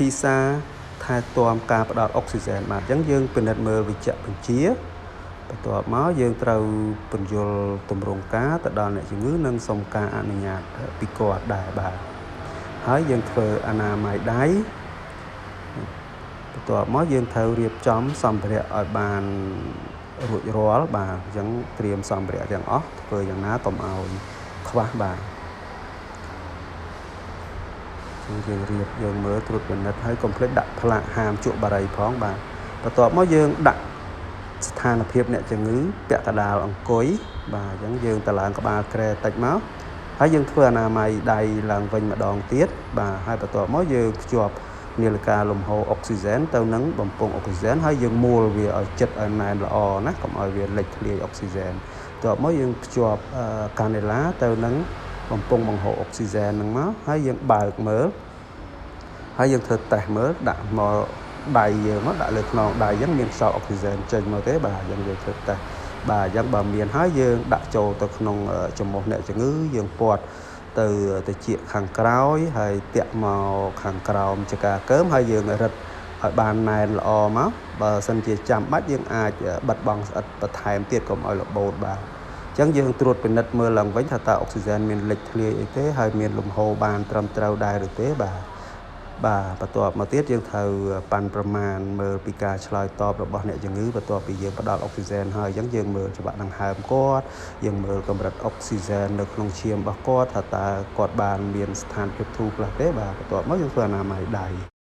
ធីសាថែទាំការផ្ដល់អុកស៊ីហ្សែនបាទអញ្ចឹងយើងពិនិត្យមើលវិជ្ជបញ្ជាបន្ទាប់មកយើងត្រូវពន្យល់ទម្រង់ការទៅដល់អ្នកជំងឺនិងសុំការអនុញ្ញាតពីគាត់ដែរបាទហើយយើងធ្វើអនាម័យដៃបន្ទាប់មកយើងត្រូវរៀបចំសម្ភារៈឲ្យបានរួចរាល់បាទអញ្ចឹងត្រៀមសម្ភារៈទាំងអស់ធ្វើយ៉ាងណាកុំឲ្យខ្វះបាទយើងរៀបយើងមើលត្រួតពិនិត្យហើយកុំភ្លេចដាក់ផ្លាកហាមជក់បារីផងបាទបន្ទាប់មកយើងដាក់ស្ថានភាពអ្នកជំងឺពាក់កណ្ដាលអង្គុយបាទអញ្ចឹងយើងទៅឡើងក្បាលក្រែតិចមកហើយយើងធ្វើអនាម័យដៃឡើងវិញម្ដងទៀតបាទហើយបន្ទាប់មកយើងភ្ជាប់នាឡិកាលំហូរអុកស៊ីហ្សែនទៅនឹងបំពង់អុកស៊ីហ្សែនហើយយើងមួលវាឲ្យជិតឲ្យណែនល្អណាកុំឲ្យវាលេចធ្លាយអុកស៊ីហ្សែនបន្ទាប់មកយើងភ្ជាប់កាណេឡាទៅនឹងបំពង់បង្ហូរអុកស៊ីហ្សែនហ្នឹងមកហើយយើងបើកមើលហើយយើងធ្វើតេស្តមើលដាក់មកដៃយើងមកដាក់លើខ្នងដៃអញ្ចឹងមានខ្យល់អុកស៊ីហ្សែនចេញមកទេបាទអញ្ចឹងយើងធ្វើតេស្តបាទអញ្ចឹងបើមានហើយយើងដាក់ចូលទៅក្នុងចំពោះអ្នកជំងឺយើងពាត់ទៅជាខាងក្រោយហើយតាក់មកខាងក្រោមចកាកើមហើយយើងរឹតឲ្យបានណែនល្អមកបើសិនជាចាំបាច់យើងអាចបិទបង់ស្អិតបន្ថែមទៀតកុំឲ្យរបូតបាទអញ្ចឹងយើងត្រួតពិនិត្យមើលឡើងវិញថាតើអុកស៊ីហ្សែនមានលេចធ្លាយអីទេហើយមានលំហូរបានត្រឹមត្រូវដែរឬទេបាទបន្ទាប់មកទៀតយើងត្រូវប៉ាន់ប្រមាណមើលពីការឆ្លើយតបរបស់អ្នកជំងឺបន្ទាប់ពីយើងផ្ដល់អុកស៊ីហ្សែនហើយអញ្ចឹងយើងមើលច្បាប់ដង្ហើមគាត់យើងមើលកម្រិតអុកស៊ីហ្សែននៅក្នុងឈាមរបស់គាត់ថាតើគាត់បានមានស្ថានភាពធូរខ្លះទេបាទបន្ទាប់មកយើងធ្វើអនាម័យដៃ